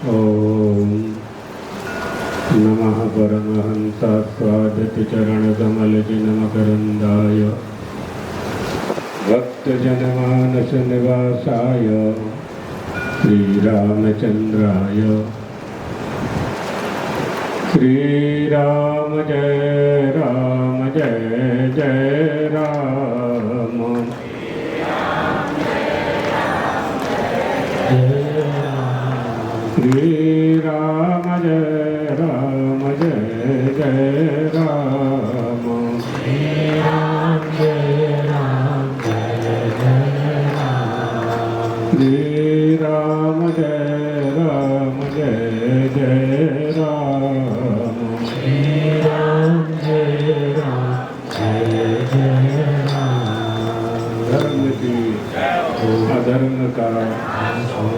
ओम नमः परमहंसास्वादतिचरणकमलजिनमकरन्दाय भक्तजनमानसनिवासाय श्रीरामचन्द्राय श्रीराम जय राम जय जय राम श्रीराम जय राम जय जय राम श्रीराम जय राम जय जय राम श्रीराम जय राम जय जय राम श्रीराम जय राम जय जय राम। धर्म की अधर्म का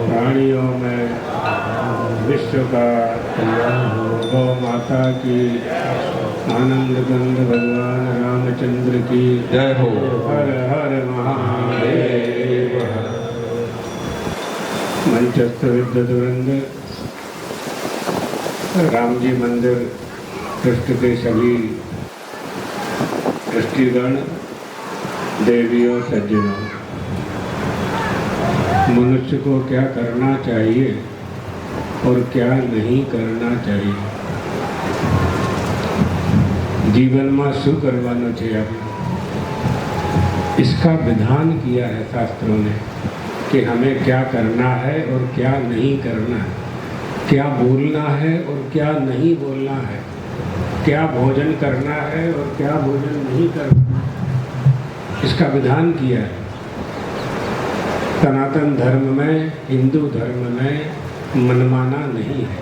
प्राणियों में विश्व का कल्याण हो। गौ माता की आनंद गंध भगवान रामचंद्र की जय हो। हर हर महादेव। मंचस्थ विद्वद्वृंद, राम जी मंदिर ट्रस्ट के सभी ट्रस्टीगण, देवियों, सज्जनों, मनुष्य को क्या करना चाहिए और क्या नहीं करना चाहिए। जीवन में शू करवानो छे आपने, इसका विधान किया है शास्त्रों ने कि हमें क्या करना है और क्या नहीं करना है, क्या बोलना है और क्या नहीं बोलना है, क्या भोजन करना है और क्या भोजन नहीं करना है, इसका विधान किया है। सनातन धर्म में, हिंदू धर्म में मनमाना नहीं है।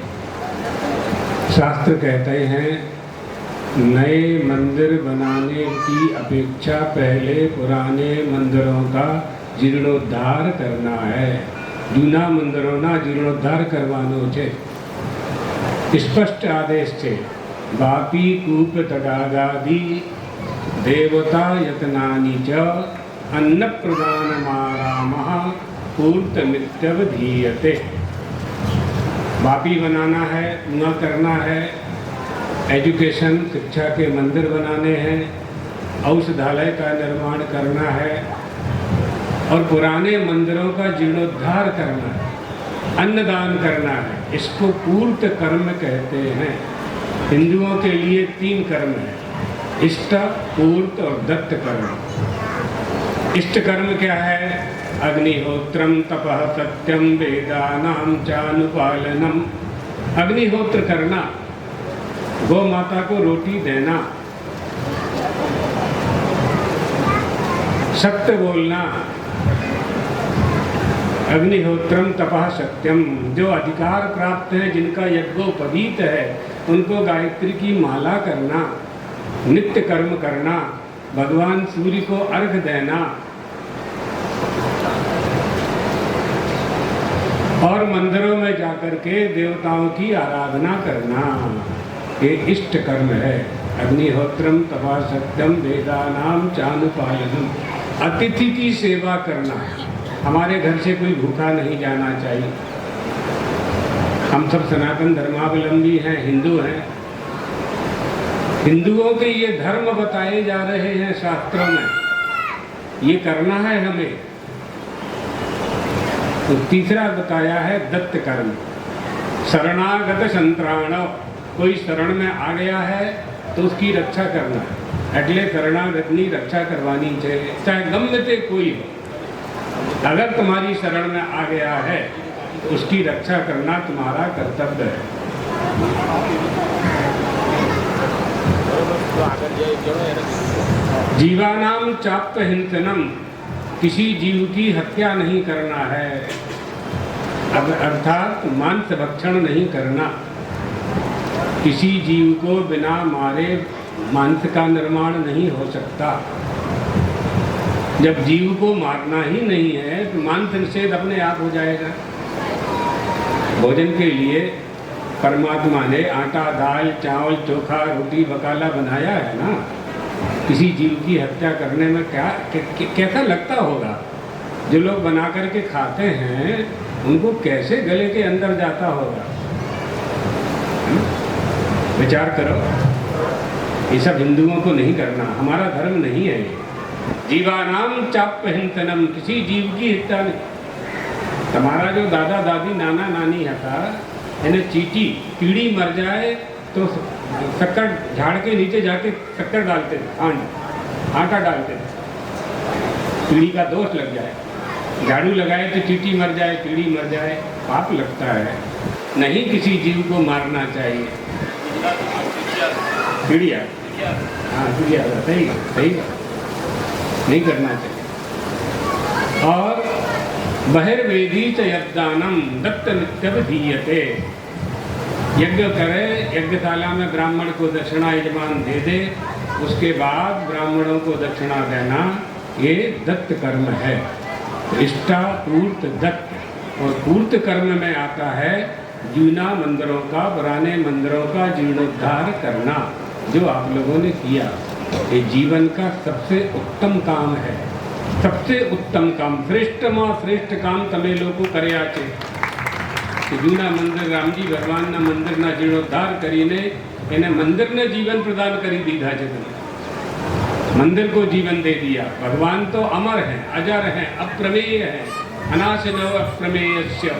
शास्त्र कहते हैं नए मंदिर बनाने की अपेक्षा पहले पुराने मंदिरों का जीर्णोद्धार करना है। जूना मंदिरों जीर्णोद्धार करवानो छे। स्पष्ट आदेश छे। बापी कूप तडागादि देवता यतनानि च अन्न प्रदानमारामः पूर्तमित्यवधीयते। बापी बनाना है, कुआं करना है, एजुकेशन शिक्षा के मंदिर बनाने हैं, औषधालय का निर्माण करना है और पुराने मंदिरों का जीर्णोद्धार करना है, अन्नदान करना है। इसको पूर्त कर्म कहते हैं। हिंदुओं के लिए 3 कर्म है, इष्ट, पूर्त और दत्त कर्म। इष्ट कर्म क्या है? अग्निहोत्रम तपः सत्यम वेदानां चानुपालनम। अग्निहोत्र करना, गौ माता को रोटी देना, सत्य बोलना। अग्निहोत्रम तपः सत्यम। जो अधिकार प्राप्त है, जिनका यज्ञोपवीत है, उनको गायत्री की माला करना, नित्य कर्म करना, भगवान सूर्य को अर्घ देना और मंदिरों में जाकर के देवताओं की आराधना करना, ये इष्ट कर्म है। अग्निहोत्रम तपः सत्यम वेदानां चानुपालनम। अतिथि की सेवा करना। हमारे घर से कोई भूखा नहीं जाना चाहिए। हम सब सनातन धर्मावलंबी हैं, हिंदू हैं। हिंदुओं के ये धर्म बताए जा रहे हैं शास्त्रों में, ये करना है हमें। तो तीसरा बताया है दत्त कर्म। शरणागत संत्राण। कोई शरण में आ गया है तो उसकी रक्षा करना है। अगले शरणागतनी रक्षा करवानी चाहिए, चाहे गम्य से कोई हो। अगर तुम्हारी शरण में आ गया है तो उसकी रक्षा करना तुम्हारा कर्तव्य है। जीवानाम चाप्त हिंसनम। किसी जीव की हत्या नहीं करना है, अर्थात मांस भक्षण नहीं करना। किसी जीव को बिना मारे मांस का निर्माण नहीं हो सकता। जब जीव को मारना ही नहीं है तो मांस निषेध अपने आप हो जाएगा। भोजन के लिए परमात्मा ने आटा, दाल, चावल, चोखा, रोटी, बकाला बनाया है ना। किसी जीव की हत्या करने में कैसा लगता होगा। जो लोग बना करके खाते हैं उनको कैसे गले के अंदर जाता होगा? विचार करो। ये सब हिंदुओं को नहीं करना, हमारा धर्म नहीं है ये। जीवानाम चाप्यहिंसनम, किसी जीव की हत्या नहीं। तुम्हारा जो दादा दादी नाना नानी था, यानी चींटी कीड़ी मर जाए तो शक्कर झाड़ के नीचे जाके शक्कर डालते थे, आटा डालते थे, कीड़ी का दोष लग जाए। झाड़ू लगाए तो चींटी मर जाए, कीड़ी मर जाए, पाप लगता है। नहीं, किसी जीव को मारना चाहिए। चिड़िया, हाँ चिड़िया, सही सही नहीं करना चाहिए। और बहिर्वेदी च यज्ञानम दत्त नित्यवधीयते, यज्ञ करे, यज्ञशाला में ब्राह्मण को दक्षिणा यजमान दे दे, उसके बाद ब्राह्मणों को दक्षिणा देना, ये दत्त कर्म है। इष्टा पूर्त दत्त, और पूर्त कर्म में आता है जीर्णा मंदिरों का, पुराने मंदिरों का जीर्णोद्धार करना, जो आप लोगों ने किया। ये जीवन का सबसे उत्तम काम है, सबसे उत्तम काम, श्रेष्ठમાં શ્રેષ્ઠ કામ તમે લોકો કર્યા છે। જૂના મંદિર, રામજી ભગવાનના મંદિરના જીર્ણોદ્ધાર કરીને એને મંદિરને જીવન પ્રદાન કરી દીધા છે। તમે मंदिर को जीवन दे दिया। भगवान तो अमर हैं, अजर हैं, अप्रमेय हैं, अनाशिनो अप्रमेयस्य।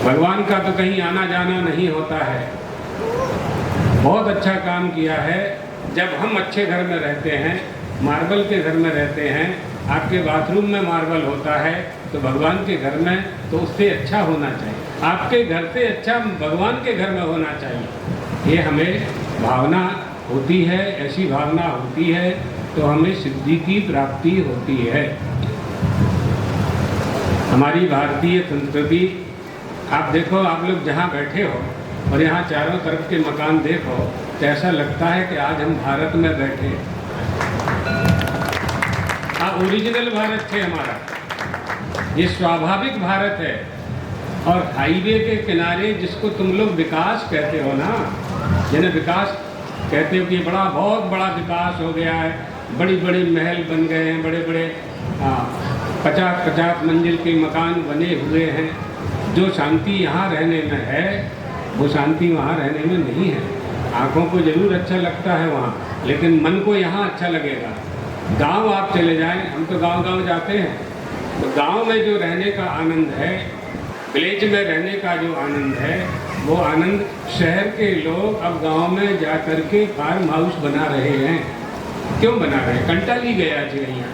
भगवान का तो कहीं आना जाना नहीं होता है। बहुत अच्छा काम किया है। जब हम अच्छे घर में रहते हैं, मार्बल के घर में रहते हैं, आपके बाथरूम में मार्बल होता है, तो भगवान के घर में तो उससे अच्छा होना चाहिए। आपके घर से अच्छा भगवान के घर में होना चाहिए। ये हमें भावना होती है, ऐसी भावना होती है तो हमें सिद्धि की प्राप्ति होती है। हमारी भारतीय संस्कृति, आप देखो, आप लोग जहाँ बैठे हो और यहाँ चारों तरफ के मकान देखो, तो ऐसा लगता है कि आज हम भारत में बैठे हैं। ओरिजिनल भारत है हमारा, ये स्वाभाविक भारत है। और हाईवे के किनारे जिसको तुम लोग विकास कहते हो ना, जिन्हें विकास कहते हो कि बड़ा, बहुत बड़ा विकास हो गया है, बड़ी बड़ी महल बन गए हैं, बड़े बड़े 50-50 मंजिल के मकान बने हुए हैं। जो शांति यहाँ रहने में है, वो शांति वहाँ रहने में नहीं है। आँखों को जरूर अच्छा लगता है वहाँ, लेकिन मन को यहाँ अच्छा लगेगा। गांव आप चले जाएं, हम तो गांव-गांव जाते हैं, तो गांव में जो रहने का आनंद है, विलेज में रहने का जो आनंद है, वो आनंद शहर के लोग अब गांव में जा कर के फार्म हाउस बना रहे हैं। क्यों बना रहे हैं? कंटाली गया चाहिए।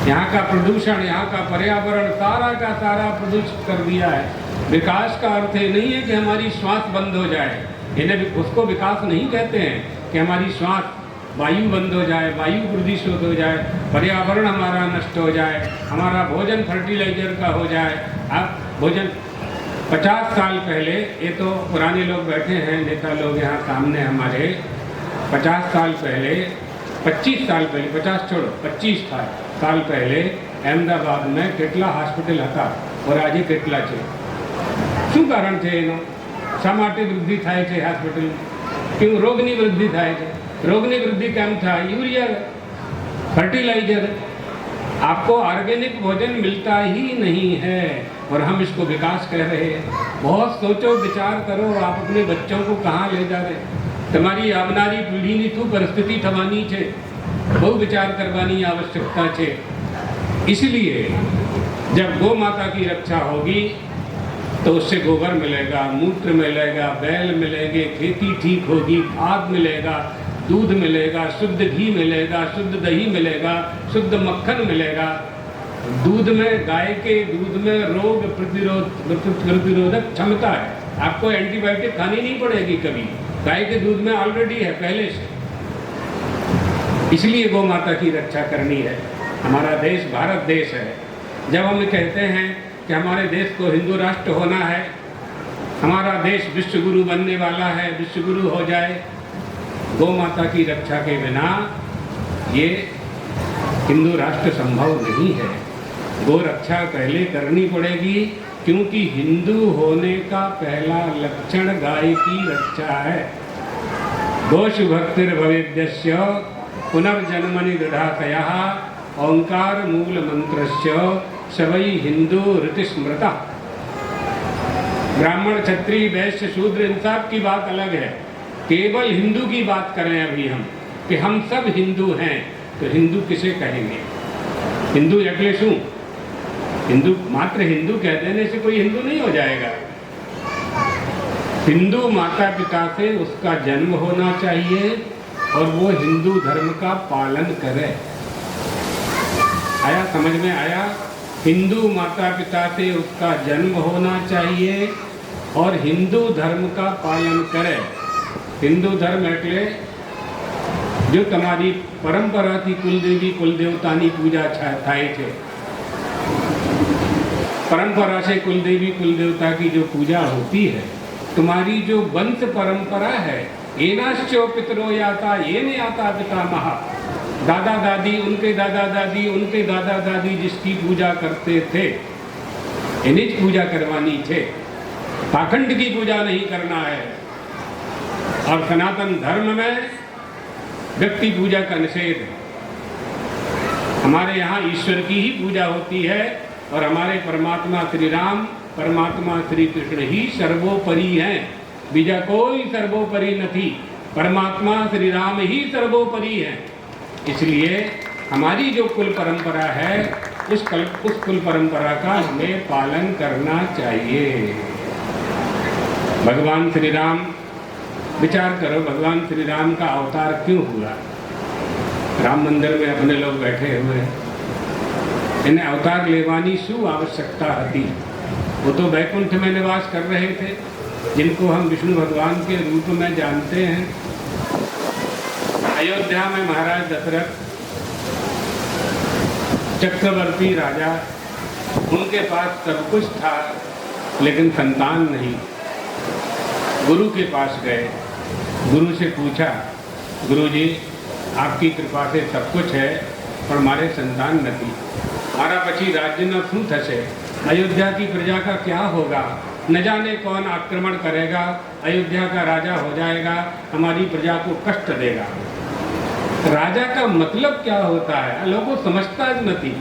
यहाँ का प्रदूषण, यहाँ का पर्यावरण सारा का सारा प्रदूषित कर दिया है। विकास का अर्थ ये नहीं है कि हमारी श्वास बंद हो जाए, इन्हें उसको विकास नहीं कहते हैं कि हमारी श्वास, वायु बंद हो जाए, वायु प्रदूषित हो जाए, पर्यावरण हमारा नष्ट हो जाए, हमारा भोजन फर्टिलाइजर का हो जाए। अब भोजन 50 साल पहले, ये तो पुराने लोग बैठे हैं, नेता लोग यहाँ सामने हमारे, 50 साल पहले, 25 साल पहले, 50 छोड़ो, 25 साल पहले अहमदाबाद में કેટલા હોસ્પિટલ હતા और આજે કેટલા છે? શું કારણ છે એનો? શા માટે વૃદ્ધિ થાય છે હોસ્પિટલ? કેમ રોગની વૃદ્ધિ થાય છે? રોગની વૃદ્ધિ કેમ થાય? Urea, fertiliser. आपको ऑर्गेनिक भोजन मिलता ही नहीं है और हम इसको विकास कह रहे हैं। बहुत सोचो, विचार करो, आप अपने बच्चों को कहाँ ले जा रहे हैं? તમારી આવનારી પેઢીની શું પરિસ્થિતિ થવાની છે, બહુ વિચાર કરવાની आवश्यकता છે। इसलिए जब गौ माता की रक्षा होगी तो उससे गोबर मिलेगा, मूत्र मिलेगा, बैल मिलेंगे, खेती ठीक होगी, खाद मिलेगा, दूध मिलेगा, शुद्ध घी मिलेगा, शुद्ध दही मिलेगा, शुद्ध मक्खन मिलेगा। दूध में, गाय के दूध में रोग प्रतिरोधक क्षमता है। आपको एंटीबायोटिक खानी नहीं पड़ेगी कभी, गाय के दूध में ऑलरेडी है पहले से। इसलिए गौ माता की रक्षा करनी है। हमारा देश भारत देश है। जब हम कहते हैं कि हमारे देश को हिंदू राष्ट्र होना है, हमारा देश विश्व गुरु बनने वाला है, विश्व गुरु हो जाए, गौ माता की रक्षा के बिना ये हिंदू राष्ट्र संभव नहीं है। गौ रक्षा पहले करनी पड़ेगी, क्योंकि हिंदू होने का पहला लक्षण गाय की रक्षा है। गोशु भक्तिर्भवेद्यस्य पुनर्जन्मनि दृढ़ातयः ओंकार मूल मंत्रस्य सवई हिंदू ऋति स्मृता। ब्राह्मण क्षत्रिय वैश्य शूद्र इन सब की बात अलग है, केवल हिंदू की बात करें अभी हम कि हम सब हिंदू हैं, तो हिंदू किसे कहेंगे? हिंदू एकले शू? हिंदू मात्र हिंदू कह देने से कोई हिंदू नहीं हो जाएगा। हिंदू माता पिता से उसका जन्म होना चाहिए और वो हिंदू धर्म का पालन करे। आया समझ में आया? हिंदू माता पिता से उसका जन्म होना चाहिए और हिंदू धर्म का पालन करे। हिंदू धर्म એટલે जो તમારી પરંપરાથી કુલદેવી કુલદેવતાની પૂજા થાય છે, परंपरा से कुलदेवी कुलदेवता की जो पूजा होती है, तुम्हारी जो वंश परंपरा है, एनाश्चो पितरो याता ये ने आता पितामह, दादा दादी उनके दादा दादी उनके दादा दादी जिसकी पूजा करते थे, इन्हीं पूजा करवानी थे, पाखंड की पूजा नहीं करना है। और सनातन धर्म में व्यक्ति पूजा का निषेध है। हमारे यहाँ ईश्वर की ही पूजा होती है और हमारे परमात्मा श्री राम परमात्मा श्री कृष्ण ही सर्वोपरि हैं, बीजा कोई सर्वोपरि नहीं, परमात्मा श्री राम ही सर्वोपरि हैं। इसलिए हमारी जो कुल परंपरा है उस कुल परंपरा का हमें पालन करना चाहिए। भगवान श्री राम, विचार करो भगवान श्री राम का अवतार क्यों हुआ? राम मंदिर में अपने लोग बैठे हुए हैं, इन्हें अवतार लेवानी शू आवश्यकता थी? वो तो वैकुंठ में निवास कर रहे थे, जिनको हम विष्णु भगवान के रूप में जानते हैं। अयोध्या में महाराज दशरथ चक्रवर्ती राजा, उनके पास सब कुछ था लेकिन संतान नहीं। गुरु के पास गए, गुरु से पूछा, गुरुजी आपकी कृपा से सब कुछ है पर मारे संतान नहीं, मारा पछी राज्य न शू थशे, अयोध्या की प्रजा का क्या होगा, न जाने कौन आक्रमण करेगा, अयोध्या का राजा हो जाएगा, हमारी प्रजा को कष्ट देगा। राजा का मतलब क्या होता है लोगों समझता नहीं।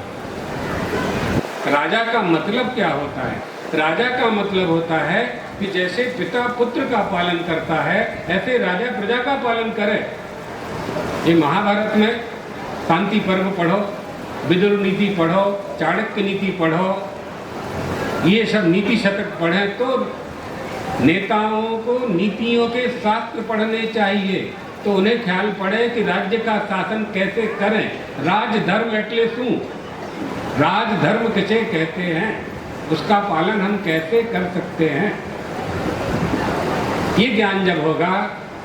राजा का मतलब क्या होता है? राजा का मतलब होता है कि जैसे पिता पुत्र का पालन करता है ऐसे राजा प्रजा का पालन करे। ये महाभारत में शांति पर्व पढ़ो, विदुर नीति पढ़ो, चाणक्य नीति पढ़ो, ये सब नीति शतक पढ़ें तो नेताओं को नीतियों के शास्त्र पढ़ने चाहिए, तो उन्हें ख्याल पड़े कि राज्य का शासन कैसे करें। राजधर्म एटले शू? राजधर्म किसे कहते हैं, उसका पालन हम कैसे कर सकते हैं, ये ज्ञान जब होगा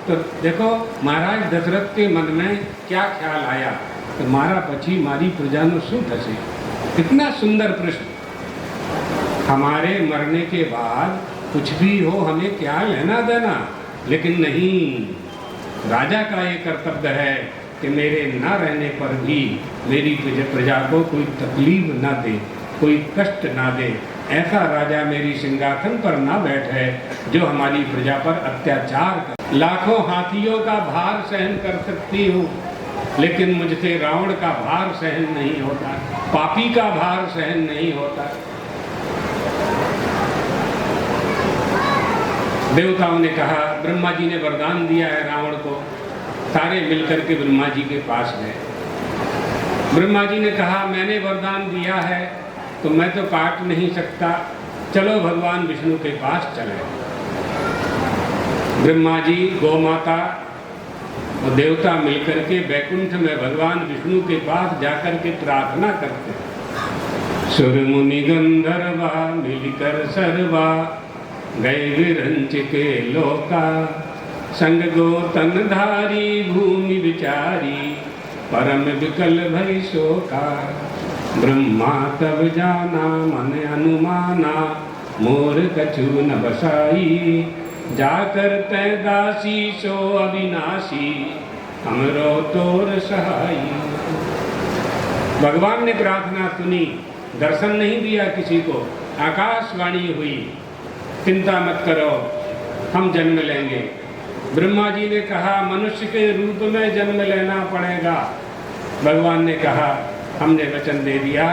तो देखो महाराज दशरथ के मन में क्या ख्याल आया तो मारा पछी मारी प्रजा नु शू थशे। कितना सुंदर प्रश्न। हमारे मरने के बाद कुछ भी हो हमें क्या लेना देना, लेकिन नहीं, राजा का ये कर्तव्य है कि मेरे न रहने पर भी मेरी प्रजा को कोई तकलीफ ना दे, कोई कष्ट ना दे। ऐसा राजा मेरी सिंहासन पर ना बैठे जो हमारी प्रजा पर अत्याचार कर। लाखों हाथियों का भार सहन कर सकती हूँ लेकिन मुझसे रावण का भार सहन नहीं होता, पापी का भार सहन नहीं होता। देवताओं ने कहा, ब्रह्मा जी ने वरदान दिया है रावण को, सारे मिलकर के ब्रह्मा जी के पास गए। ब्रह्मा जी ने कहा मैंने वरदान दिया है तो मैं तो काट नहीं सकता, चलो भगवान विष्णु के पास चले। ब्रह्मा जी, गौ माता और देवता मिलकर के बैकुंठ में भगवान विष्णु के पास जाकर के प्रार्थना करते। सुर मुनि गंधर्वा मिलकर सर्वा गए विरंच के लोका, संग गोतन धारी भूमि विचारी परम विकल भई शोका। ब्रह्मा तब जाना मन अनुमाना मोर कछु न बसाई, जाकर तय दासी सो अविनाशी हमरो तोर सहाई। भगवान ने प्रार्थना सुनी, दर्शन नहीं दिया किसी को, आकाशवाणी हुई, चिंता मत करो हम जन्म लेंगे। ब्रह्मा जी ने कहा मनुष्य के रूप में जन्म लेना पड़ेगा। भगवान ने कहा हमने वचन दे दिया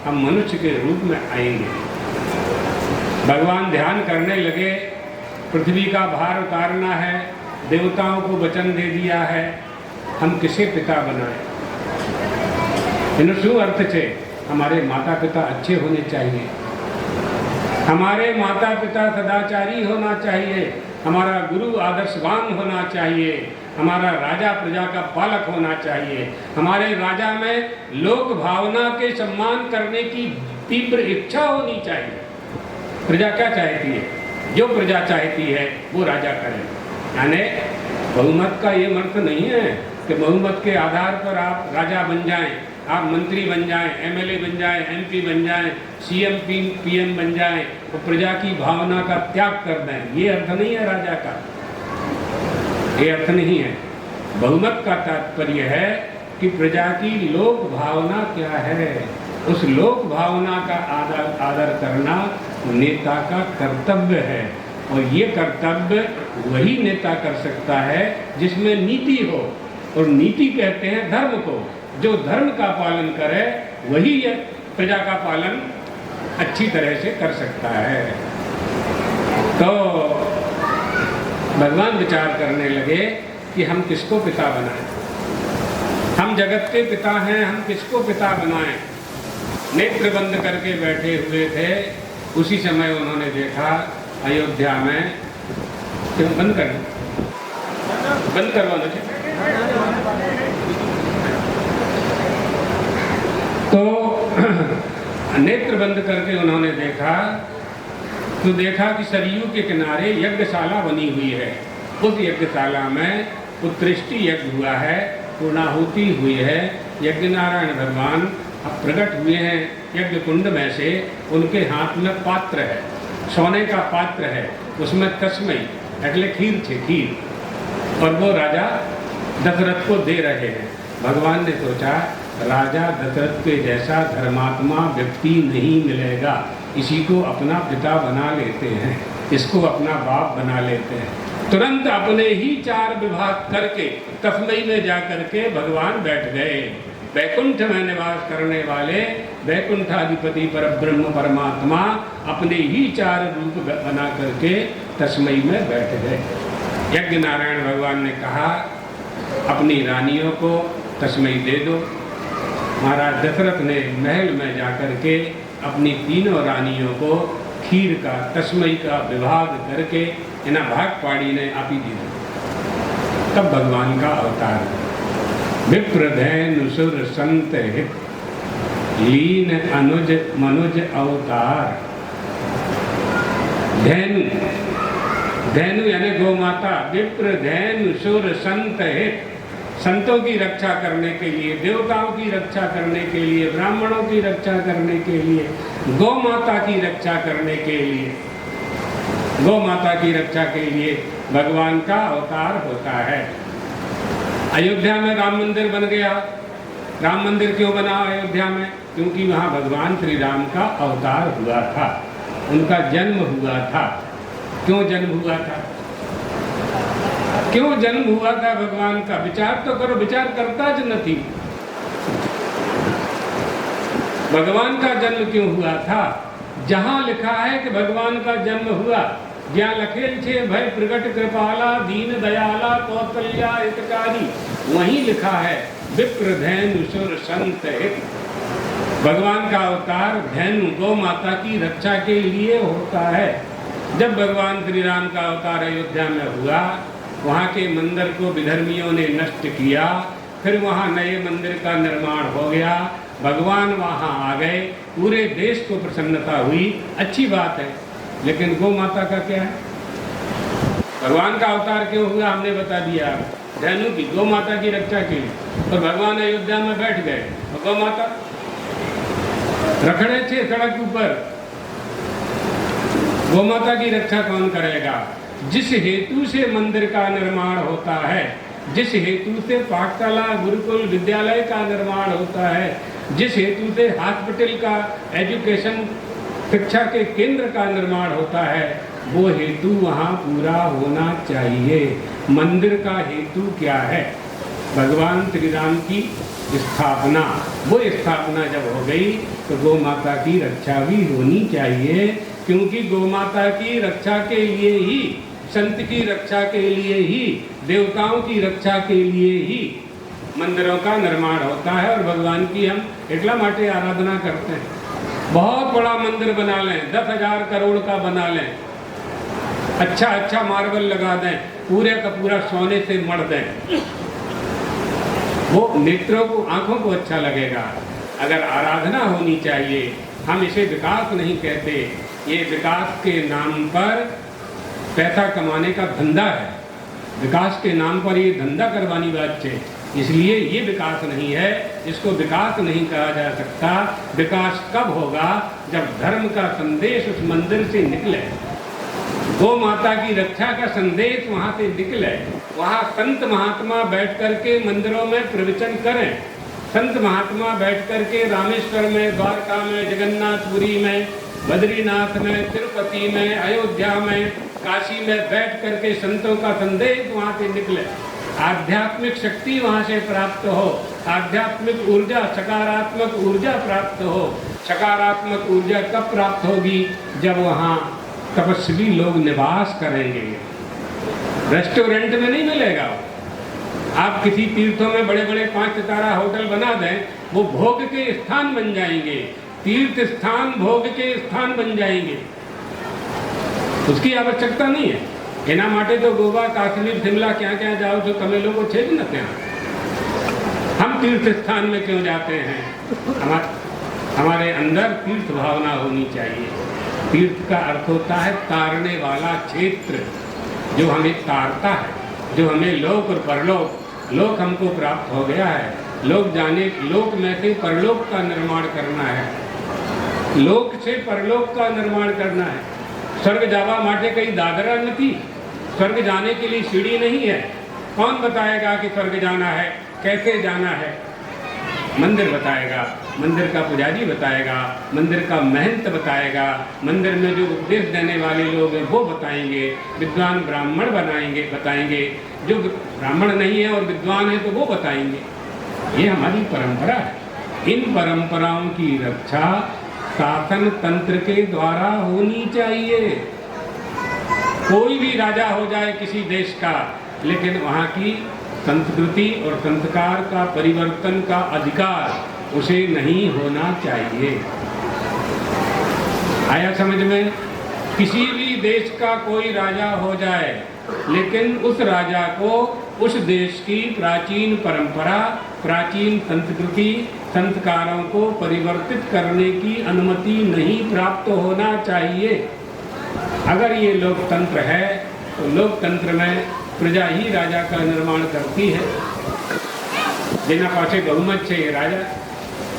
हम मनुष्य के रूप में आएंगे। भगवान ध्यान करने लगे, पृथ्वी का भार उतारना है, देवताओं को वचन दे दिया है, हम किसे पिता बनाए। શું अर्थ છે? हमारे माता पिता अच्छे होने चाहिए, हमारे माता पिता सदाचारी होना चाहिए, हमारा गुरु आदर्शवान होना चाहिए, हमारा राजा प्रजा का पालक होना चाहिए, हमारे राजा में लोक भावना के सम्मान करने की तीव्र इच्छा होनी चाहिए। प्रजा क्या चाहती है? जो प्रजा चाहती है वो राजा करे। यानी बहुमत का ये अर्थ नहीं है कि बहुमत के आधार पर आप राजा बन जाएं, आप मंत्री बन जाएं, एमएलए बन जाएं, एमपी बन जाएं, सीएम पीएम बन जाएं, तो प्रजा की भावना का त्याग कर दें। ये अर्थ नहीं है राजा का, ये अर्थ नहीं है। बहुमत का तात्पर्य है कि प्रजा की लोक भावना क्या है, उस लोक भावना का आदर करना नेता का कर्तव्य है। और ये कर्तव्य वही नेता कर सकता है जिसमें नीति हो, और नीति कहते हैं धर्म को। जो धर्म का पालन करे वही प्रजा का पालन अच्छी तरह से कर सकता है। तो भगवान विचार करने लगे कि हम किसको पिता बनाएं। हम जगत के पिता हैं, हम किसको पिता बनाएं। नेत्र बंद करके बैठे हुए थे, उसी समय उन्होंने देखा अयोध्या में, क्यों बंद करवाना चाहिए। तो नेत्र बंद करके उन्होंने देखा, तो देखा कि सरयू के किनारे यज्ञशाला बनी हुई है। उस यज्ञशाला में उत्कृष्टि यज्ञ हुआ है, पूर्णाहुति हुई है। यज्ञ नारायण भगवान अब प्रकट हुए हैं यज्ञ कुंड में से। उनके हाथ में पात्र है, सोने का पात्र है, उसमें तस्मई એટલે खीर थे, खीर, और वो राजा दशरथ को दे रहे हैं। भगवान ने सोचा राजा दशरथ के जैसा धर्मात्मा व्यक्ति नहीं मिलेगा, इसी को अपना पिता बना लेते हैं, इसको अपना बाप बना लेते हैं। तुरंत अपने ही 4 विभाग करके तस्मई में जा करके भगवान बैठ गए। वैकुंठ में निवास करने वाले वैकुंठाधिपति परब्रह्म परमात्मा अपने ही 4 रूप बना करके तस्मई में बैठ गए। यज्ञ नारायण भगवान ने कहा अपनी रानियों को तस्मई दे दो। महाराज दशरथ ने महल में जाकर के अपनी 3 रानियों को खीर का तस्मई का विभाग करके इना भागपाड़ी ने आपी दी। तब भगवान का अवतार विप्रधैनु सुर संत हित लीन अनुज मनुज अवतार। धैनु, धैनु यानी गौ माता, विप्र धैनु सुर संत हित, संतों की रक्षा करने के लिए, देवताओं की रक्षा करने के लिए, ब्राह्मणों की रक्षा करने के लिए, गौ माता की रक्षा करने के लिए, गौ माता की रक्षा के लिए भगवान का अवतार होता है। अयोध्या में राम मंदिर बन गया। राम मंदिर क्यों बना अयोध्या में? क्योंकि वहाँ भगवान श्री राम का अवतार हुआ था, उनका जन्म हुआ था। क्यों जन्म हुआ था? क्यों जन्म हुआ था भगवान का? विचार तो करो, विचार करता ज नहीं। भगवान का जन्म क्यों हुआ था? जहां लिखा है कि भगवान का जन्म हुआ, ज्या लखेल छे भय प्रगट कृपाला दीन दयाला कौशल्या हितकारी, वहीं लिखा है विप्र धैनु सुर संत हित। भगवान का अवतार धैनु गौ माता की रक्षा के लिए होता है। जब भगवान श्री राम का अवतार अयोध्या में हुआ, वहाँ के मंदिर को विधर्मियों ने नष्ट किया, फिर वहाँ नए मंदिर का निर्माण हो गया, भगवान वहाँ आ गए, पूरे देश को प्रसन्नता हुई, अच्छी बात है। लेकिन गौ माता का क्या है? भगवान का अवतार क्यों हुआ हमने बता दिया, धैनु की गौ माता की रक्षा के लिए। और भगवान अयोध्या में बैठ गए और गौ माता रखड़े थे सड़क ऊपर, गौ माता की रक्षा कौन करेगा? जिस हेतु से मंदिर का निर्माण होता है, जिस हेतु से पाठशाला गुरुकुल विद्यालय का निर्माण होता है, जिस हेतु से हॉस्पिटल का एजुकेशन शिक्षा के केंद्र का निर्माण होता है, वो हेतु वहाँ पूरा होना चाहिए। मंदिर का हेतु क्या है? भगवान श्री राम की स्थापना, वो स्थापना जब हो गई तो गौ माता की रक्षा भी होनी चाहिए, क्योंकि गौ माता की रक्षा के लिए ही, संत की रक्षा के लिए ही, देवताओं की रक्षा के लिए ही मंदिरों का निर्माण होता है और भगवान की हम इतला माटे आराधना करते हैं। बहुत बड़ा मंदिर बना लें, 10,000 करोड़ का बना लें, अच्छा अच्छा मार्बल लगा दें, पूरे का पूरा सोने से मढ़ दें, वो नेत्रों को, आंखों को अच्छा लगेगा। अगर आराधना होनी चाहिए, हम इसे विकास नहीं कहते, ये विकास के नाम पर पैसा कमाने का धंधा है, विकास के नाम पर ये धंधा करवानी बात है, इसलिए ये विकास नहीं है, इसको विकास नहीं कहा जा सकता। विकास कब होगा? जब धर्म का संदेश उस मंदिर से निकले, गौ माता की रक्षा का संदेश वहाँ से निकले, वहाँ संत महात्मा बैठ करके मंदिरों में प्रवचन करें, संत महात्मा बैठ करके रामेश्वर में, द्वारका में, जगन्नाथपुरी में, बद्रीनाथ में, तिरुपति में, अयोध्या में, काशी में बैठ करके संतों का संदेश वहाँ से निकले, आध्यात्मिक शक्ति वहाँ से प्राप्त हो, आध्यात्मिक ऊर्जा, सकारात्मक ऊर्जा प्राप्त हो। सकारात्मक ऊर्जा कब प्राप्त होगी? जब वहाँ तपस्वी लोग निवास करेंगे। रेस्टोरेंट में नहीं मिलेगा। आप किसी तीर्थों में बड़े बड़े 5 सितारा होटल बना दें, वो भोग के स्थान बन जाएंगे, तीर्थ स्थान भोग के स्थान बन जाएंगे, उसकी आवश्यकता नहीं है। एना माटे तो गोवा, काश्मीर, शिमला क्या क्या जाओ तो तमिल लोग छेद न क्या, हम तीर्थ स्थान में क्यों जाते हैं? हमारे अंदर तीर्थ भावना होनी चाहिए। तीर्थ का अर्थ होता है तारने वाला क्षेत्र, जो हमें तारता है, जो हमें लोक और परलोक, लोक हमको प्राप्त हो गया है, लोक जाने, लोक में से परलोक का निर्माण करना है, लोक से परलोक का निर्माण करना है। स्वर्ग जावा माटे कहीं दादरा नहीं, स्वर्ग जाने के लिए सीढ़ी नहीं है। कौन बताएगा कि स्वर्ग जाना है, कैसे जाना है? मंदिर बताएगा, मंदिर का पुजारी बताएगा, मंदिर का महंत बताएगा, मंदिर में जो उपदेश देने वाले लोग हैं वो बताएंगे, विद्वान ब्राह्मण बताएंगे, जो ब्राह्मण नहीं है और विद्वान है तो वो बताएंगे। ये हमारी परंपरा है। इन परंपराओं की रक्षा शासन तंत्र के द्वारा होनी चाहिए। कोई भी राजा हो जाए किसी देश का, लेकिन वहाँ की संस्कृति और संस्कार का परिवर्तन का अधिकार उसे नहीं होना चाहिए। आया समझ में? किसी भी देश का कोई राजा हो जाए, लेकिन उस राजा को उस देश की प्राचीन परंपरा, प्राचीन संस्कृति, संस्कारों को परिवर्तित करने की अनुमति नहीं प्राप्त होना चाहिए। अगर ये लोकतंत्र है तो लोकतंत्र में प्रजा ही राजा का निर्माण करती है। जिनके पास बहुमत है ये राजा,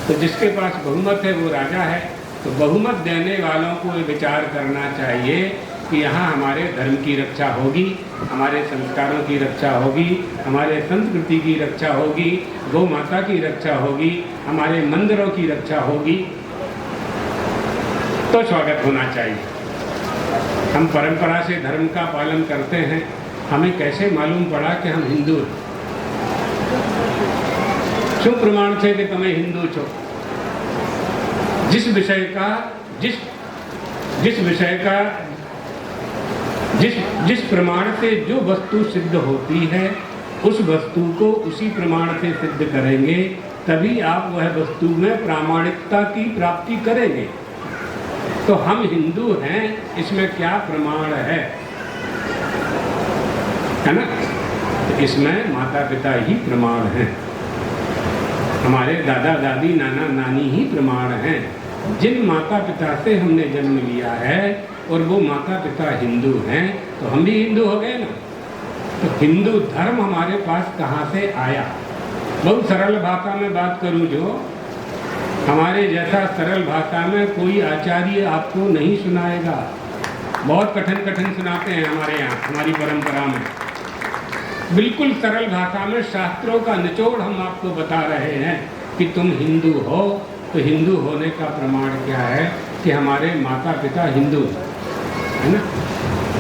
तो जिसके पास बहुमत है वो राजा है। तो बहुमत देने वालों को विचार करना चाहिए कि यहाँ हमारे धर्म की रक्षा होगी, हमारे संस्कारों की रक्षा होगी, हमारे संस्कृति की रक्षा होगी, गौ माता की रक्षा होगी, हमारे मंदिरों की रक्षा होगी, तो स्वागत होना चाहिए। हम परंपरा से धर्म का पालन करते हैं, हमें कैसे मालूम पड़ा कि हम हिंदू हैं? शु प्रमाण से कि तुम्हें हिंदू छो? जिस विषय का जिस प्रमाण से जो वस्तु सिद्ध होती है, उस वस्तु को उसी प्रमाण से सिद्ध करेंगे, तभी आप वह वस्तु में प्रामाणिकता की प्राप्ति करेंगे। तो हम हिंदू हैं, इसमें क्या प्रमाण है ना? तो इसमें माता पिता ही प्रमाण हैं, हमारे दादा दादी नाना नानी ही प्रमाण हैं। जिन माता पिता से हमने जन्म लिया है और वो माता पिता हिंदू हैं, तो हम भी हिंदू हो गए ना। तो हिंदू धर्म हमारे पास कहाँ से आया? बहुत सरल भाषा में बात करूं, जो हमारे जैसा सरल भाषा में कोई आचार्य आपको नहीं सुनाएगा। बहुत कठिन कठिन सुनाते हैं हमारे यहाँ, हमारी परंपरा में। बिल्कुल सरल भाषा में शास्त्रों का निचोड़ हम आपको बता रहे हैं कि तुम हिंदू हो। तो हिंदू होने का प्रमाण क्या है? कि हमारे माता पिता हिंदू है ना।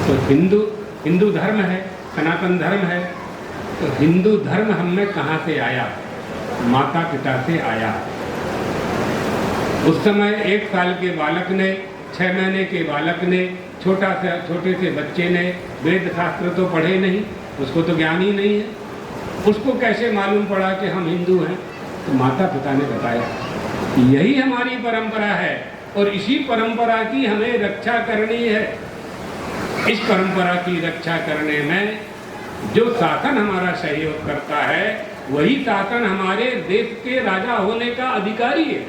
तो हिंदू धर्म है, सनातन धर्म है। तो हिंदू धर्म हम में कहाँ से आया? माता पिता से आया। उस समय 1 साल के बालक ने, 6 महीने के बालक ने, छोटे से बच्चे ने वेद शास्त्र तो पढ़े नहीं, उसको तो ज्ञान ही नहीं है, उसको कैसे मालूम पड़ा कि हम हिंदू हैं? तो माता पिता ने बताया। यही हमारी परंपरा है और इसी परंपरा की हमें रक्षा करनी है। इस परंपरा की रक्षा करने में जो शासन हमारा सहयोग करता है, वही शासन हमारे देश के राजा होने का अधिकारी है,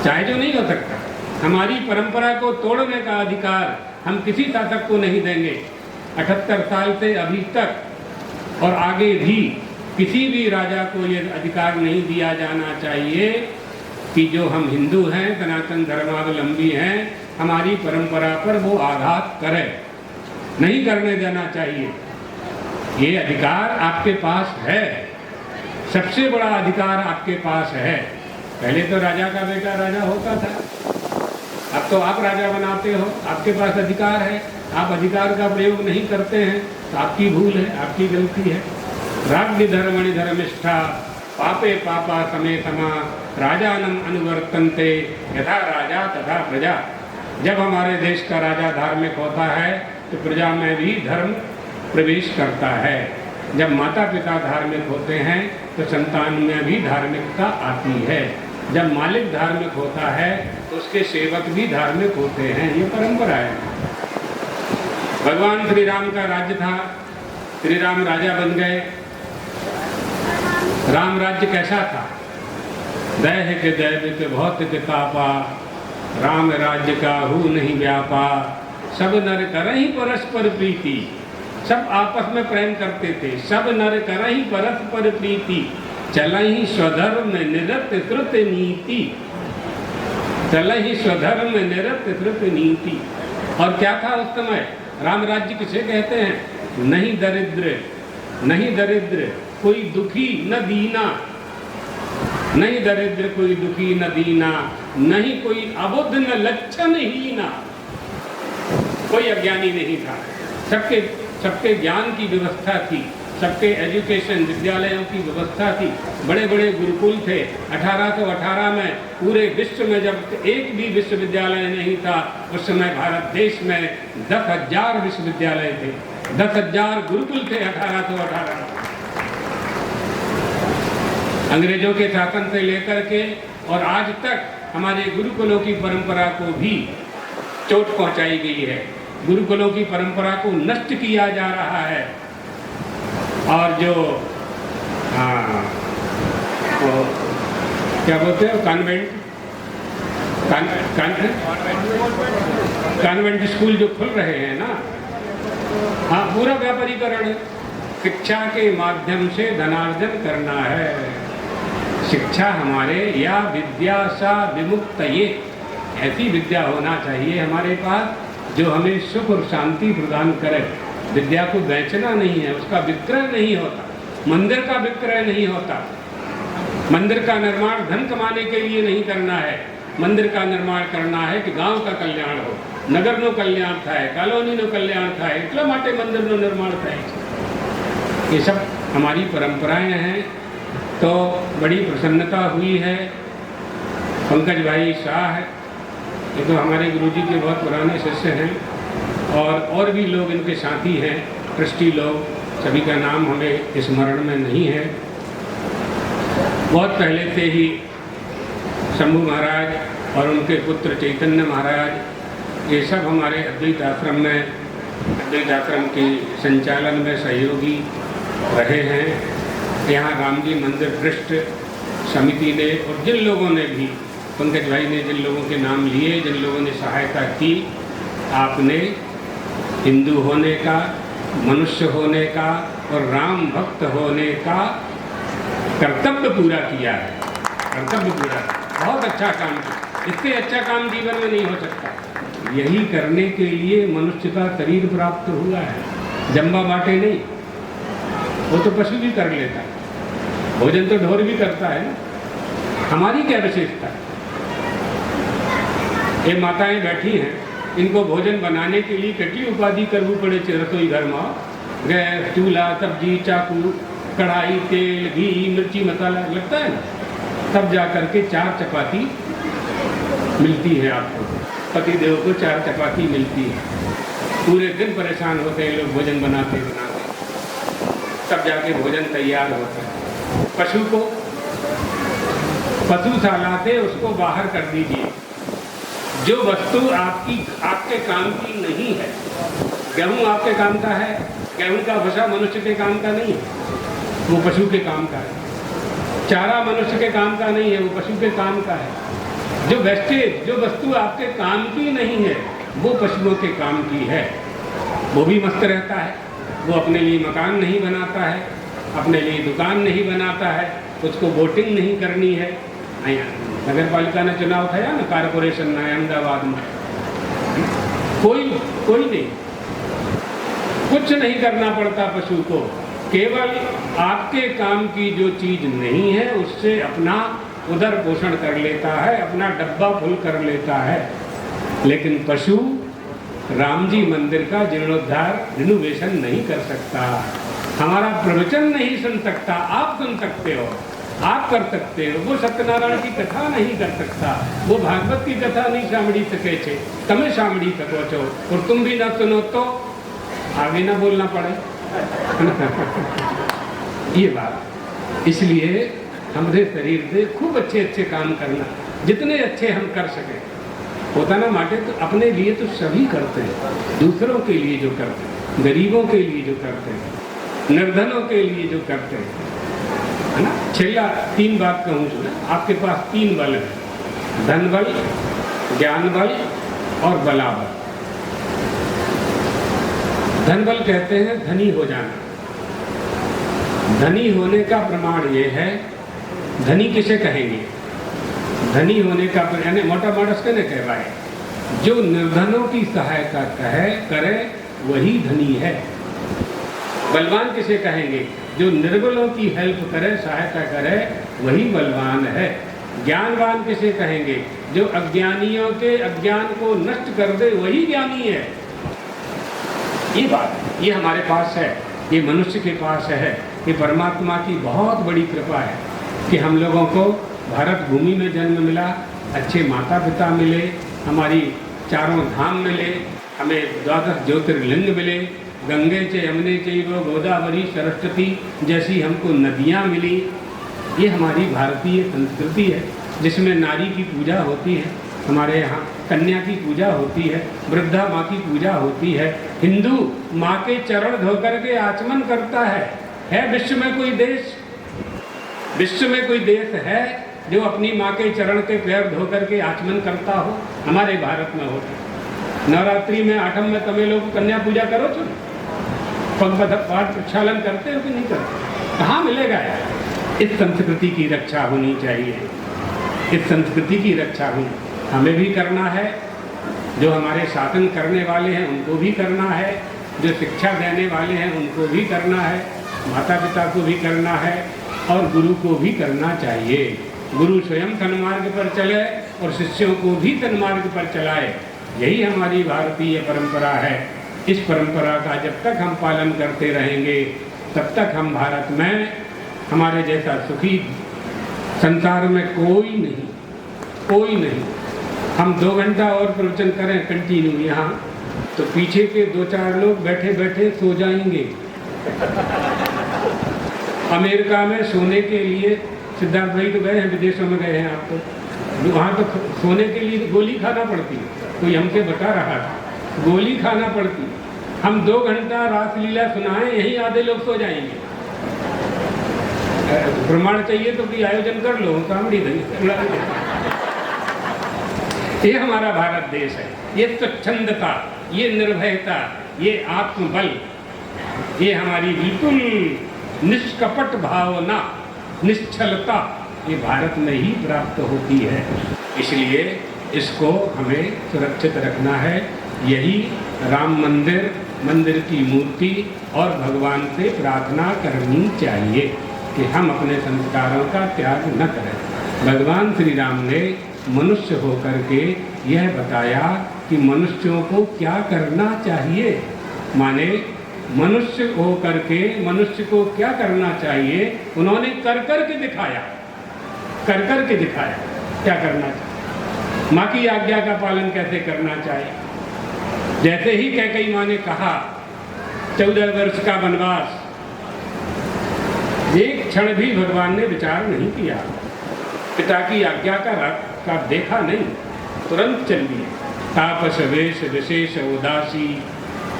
चाहे जो नहीं हो सकता। हमारी परंपरा को तोड़ने का अधिकार हम किसी शासक को नहीं देंगे। 78 साल से अभी तक और आगे भी किसी भी राजा को ये अधिकार नहीं दिया जाना चाहिए कि जो हम हिंदू हैं, सनातन धर्मावलंबी हैं, हमारी परंपरा पर वो आघात करे, नहीं करने देना चाहिए। ये अधिकार आपके पास है, सबसे बड़ा अधिकार आपके पास है। पहले तो राजा का बेटा राजा होता था, अब तो आप राजा बनाते हो, आपके पास अधिकार है, आप अधिकार का प्रयोग नहीं करते हैं तो आपकी भूल है, आपकी गलती है। राज्ञ धर्मणि धर्मिष्ठा पापे पापा समे समा राजानम अनुवर्तन्ते यथा राजा तथा प्रजा। जब हमारे देश का राजा धार्मिक होता है तो प्रजा में भी धर्म प्रवेश करता है। जब माता पिता धार्मिक होते हैं तो संतान में भी धार्मिकता आती है। जब मालिक धार्मिक होता है तो उसके सेवक भी धार्मिक होते हैं। ये परंपरा है। भगवान श्री राम का राज्य था, श्री राम राजा बन गए। राम राज्य कैसा था? दैह के दैविक भौतिक तापा, राम राज्य का हु नहीं व्यापा, सब नर करहि परस्पर प्रीति। सब आपस में प्रेम करते थे, सब नर करहि परस्पर प्रीति, चलहि स्वधर्म निरत श्रुत नीति, चलहि स्वधर्म निरत श्रुत नीति। और क्या था उस समय? राम राज्य किसे कहते हैं? नहीं दरिद्र, नहीं दरिद्र कोई दुखी न दीना, नहीं दरिद्र कोई दुखी न दीना, नहीं कोई अबुद्ध न लक्षण हीना। कोई अज्ञानी नहीं था, सबके ज्ञान की व्यवस्था थी, सबके एजुकेशन विद्यालयों की व्यवस्था थी। बड़े बड़े गुरुकुल थे। 1818 में पूरे विश्व में जब एक भी विश्वविद्यालय नहीं था, उस समय भारत देश में 10,000 विश्वविद्यालय थे, 10,000 गुरुकुल थे 1818 में। अंग्रेजों के शासन से लेकर के और आज तक हमारे गुरुकुलों की परंपरा को भी चोट पहुंचाई गई है। गुरुकुलों की परंपरा को नष्ट किया जा रहा है। और जो वो क्या बोलते हैं, कॉन्वेंट स्कूल जो खुल रहे हैं ना, हाँ, पूरा व्यापारीकरण है। शिक्षा के माध्यम से धनार्जन करना है। शिक्षा हमारे या विद्या सा विमुक्त, ये ऐसी विद्या होना चाहिए हमारे पास जो हमें सुख और शांति प्रदान करे। विद्या को बेचना नहीं है, उसका विक्रय नहीं होता, मंदिर का विक्रय नहीं होता। मंदिर का निर्माण धन कमाने के लिए नहीं करना है। मंदिर का निर्माण करना है कि गांव का कल्याण हो, नगरનો કલ્યાણ થાય, કોલોનીનો કલ્યાણ થાય, એટલા માટે મંદિરનો निर्माण થાય। ये सब हमारी परंपराएं हैं। तो बड़ी प्रसन्नता हुई है। पंकज भाई शाह, ये तो हमारे गुरुजी के बहुत पुराने शिष्य हैं और भी लोग इनके साथी हैं, ट्रस्टी लोग, सभी का नाम हमें स्मरण में नहीं है। बहुत पहले से ही शंभू महाराज और उनके पुत्र चैतन्य महाराज, ये सब हमारे अद्वैत आश्रम में, अद्वैत आश्रम के संचालन में सहयोगी रहे हैं। यहाँ रामजी मंदिर ट्रस्ट समिति ने और जिन लोगों ने भी, पंकज भाई ने जिन लोगों के नाम लिए, जिन लोगों ने सहायता की, आपने हिंदू होने का, मनुष्य होने का और राम भक्त होने का कर्तव्य पूरा किया है। कर्तव्य पूरा, बहुत अच्छा काम किया। इससे अच्छा काम जीवन में नहीं हो सकता। यही करने के लिए मनुष्य का शरीर प्राप्त हुआ है, जम्बा बाटे नहीं। वो तो पशु भी कर लेता है, भोजन तो ढोर भी करता है ना। हमारी क्या विशेषता है? ये माताएं बैठी हैं, इनको भोजन बनाने के लिए कटी उपाधि करनी पड़े। रसोई घर में गैस, चूल्हा, सब्जी, चाकू कढ़ाई, तेल, घी, मिर्ची, मसाला लगता है ना, तब जा करके 4 चपाती मिलती है आपको, पतिदेव को 4 चपाती मिलती है। पूरे दिन परेशान होते हैं लोग भोजन बनाते बनाते, तब जाके भोजन तैयार होता है। पशु को पशुशाला से उसको बाहर कर दीजिए। जो वस्तु आपके काम की नहीं है, गेहूं आपके काम का है, गेहूं का भूसा मनुष्य के काम का नहीं है, वो पशु के काम का है। चारा मनुष्य के काम का नहीं है, वो पशु के काम का है। जो वेस्टेज, जो वस्तु आपके काम की नहीं है, वो पशुओं के काम की है। वो भी मस्त रहता है, वो अपने लिए मकान नहीं बनाता है, अपने लिए दुकान नहीं बनाता है, उसको वोटिंग नहीं करनी है। नगर पालिका ने चुनाव उठाया ना, कारपोरेशन में अहमदाबाद में, कोई नहीं, कुछ नहीं करना पड़ता पशु को। केवल आपके काम की जो चीज नहीं है उससे अपना उदर पोषण कर लेता है, अपना डब्बा फुल कर लेता है। लेकिन पशु राम जी मंदिर का जीर्णोद्धार, रिनोवेशन नहीं कर सकता, हमारा प्रवचन नहीं सुन सकता। आप सुन सकते हो, आप कर सकते हो। वो सत्यनारायण की कथा नहीं कर सकता, वो भागवत की कथा नहीं सामड़ी सके छे, तमें सामड़ी सको छो, और तुम भी ना सुनो तो आगे ना बोलना पड़े। ये बात, इसलिए हमारे शरीर से खूब अच्छे अच्छे काम करना, जितने अच्छे हम कर सके। पोताना माटे तो अपने लिए तो सभी करते हैं, दूसरों के लिए जो करते हैं, गरीबों के लिए जो करते हैं, निर्धनों के लिए जो करते हैं, है ना। छेला 3 बात कहूँ जो ना, आपके पास 3 बल है, धन बल, ज्ञान बल और बला बल। धन बल कहते हैं धनी हो जाना। धनी होने का प्रमाण ये है, धनी किसे कहेंगे? धनी होने का यानी मोटा मानस के ने कहवाए, जो निर्धनों की सहायता करे वही धनी है। बलवान किसे कहेंगे? जो निर्बलों की हेल्प करे, सहायता करे, वही बलवान है। ज्ञानवान किसे कहेंगे? जो अज्ञानियों के अज्ञान को नष्ट कर दे, वही ज्ञानी है। ये बात, ये हमारे पास है, ये मनुष्य के पास है। ये परमात्मा की बहुत बड़ी कृपा है कि हम लोगों को भारत भूमि में जन्म मिला, अच्छे माता पिता मिले, हमारी 4 धाम मिले, हमें 12 ज्योतिर्लिंग मिले, गंगे चे यमुने चैव गोदावरी सरस्वती जैसी हमको नदियाँ मिली। ये हमारी भारतीय संस्कृति है, जिसमें नारी की पूजा होती है, हमारे यहाँ कन्या की पूजा होती है, वृद्धा माँ की पूजा होती है। हिंदू माँ के चरण धोकर के आचमन करता है विश्व में कोई देश? विश्व में कोई देश है जो अपनी माँ के चरण के पैर धोकर के आचमन करता हो? हमारे भारत में होता। नवरात्रि में 8 में तमें लोग कन्या पूजा करो छो, पाठ प्रक्षालन करते हो कि नहीं करते? कहाँ मिलेगा यार? इस संस्कृति की रक्षा होनी चाहिए, इस संस्कृति की रक्षा होनी हमें भी करना है, जो हमारे शासन करने वाले हैं उनको भी करना है, जो शिक्षा देने वाले हैं उनको भी करना है, माता पिता को भी करना है और गुरु को भी करना चाहिए। गुरु स्वयं सन्मार्ग पर चले और शिष्यों को भी सन्मार्ग पर चलाए। यही हमारी भारतीय परंपरा है। इस परंपरा का जब तक हम पालन करते रहेंगे, तब तक हम भारत में हमारे जैसा सुखी संसार में कोई नहीं। हम 2 घंटा और प्रवचन करें कंटिन्यू यहाँ, तो पीछे के 2-4 लोग बैठे बैठे सो जाएंगे। अमेरिका में सोने के लिए सिद्धार्थ भाई तो गए हैं, विदेशों में गए हैं, आपको वहाँ तो सोने के लिए गोली खाना पड़ती, कोई हमसे बता रहा था, गोली खाना पड़ती। हम 2 घंटा रासलीला सुनाएं, यही आधे लोग सो जाएंगे। प्रमाण चाहिए तो कि आयोजन कर लो, कामड़ी ये हमारा भारत देश है। ये स्वच्छंदता, ये निर्भयता, ये आत्मबल, ये हमारी बिल्कुल निष्कपट भावना, निश्चलता, ये भारत में ही प्राप्त होती है। इसलिए इसको हमें सुरक्षित रखना है। यही राम मंदिर की मूर्ति और भगवान से प्रार्थना करनी चाहिए कि हम अपने संस्कारों का त्याग न करें। भगवान श्री राम ने मनुष्य होकर के यह बताया कि मनुष्यों को क्या करना चाहिए। माने मनुष्य हो करके मनुष्य को क्या करना चाहिए उन्होंने कर कर के दिखाया, कर कर के दिखाया क्या करना चाहिए, माँ की आज्ञा का पालन कैसे करना चाहिए। जैसे ही कैकेयी माँ ने कहा 14 वर्ष का वनवास, एक क्षण भी भगवान ने विचार नहीं किया, पिता की आज्ञा का देखा नहीं, तुरंत चल दिए। तापस वेश विशेष उदासी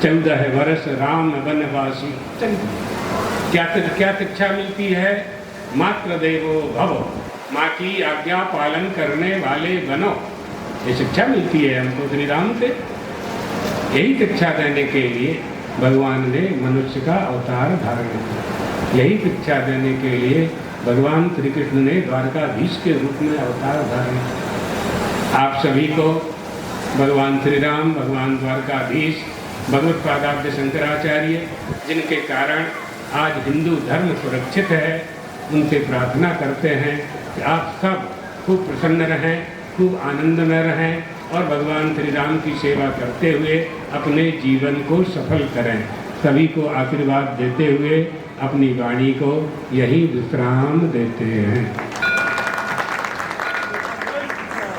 14 वर्ष राम वनवासी, चल दिए। क्या शिक्षा मिलती है, मात्र देवो भव, माँ की आज्ञा पालन करने वाले बनो, ये शिक्षा मिलती है हमको श्री राम से। यही शिक्षा देने के लिए भगवान ने मनुष्य का अवतार धारण किया, यही शिक्षा देने के लिए भगवान श्री कृष्ण ने द्वारकाधीश के रूप में अवतार धारण किया। आप सभी को भगवान श्री राम, भगवान द्वारकाधीश, भगवत पादाब्ज शंकराचार्य, जिनके कारण आज हिंदू धर्म सुरक्षित है, उनसे प्रार्थना करते हैं कि आप सब खूब प्रसन्न रहें, खूब आनंद में रहें और भगवान श्री राम की सेवा करते हुए अपने जीवन को सफल करें। सभी को आशीर्वाद देते हुए अपनी वाणी को यही विश्राम देते हैं।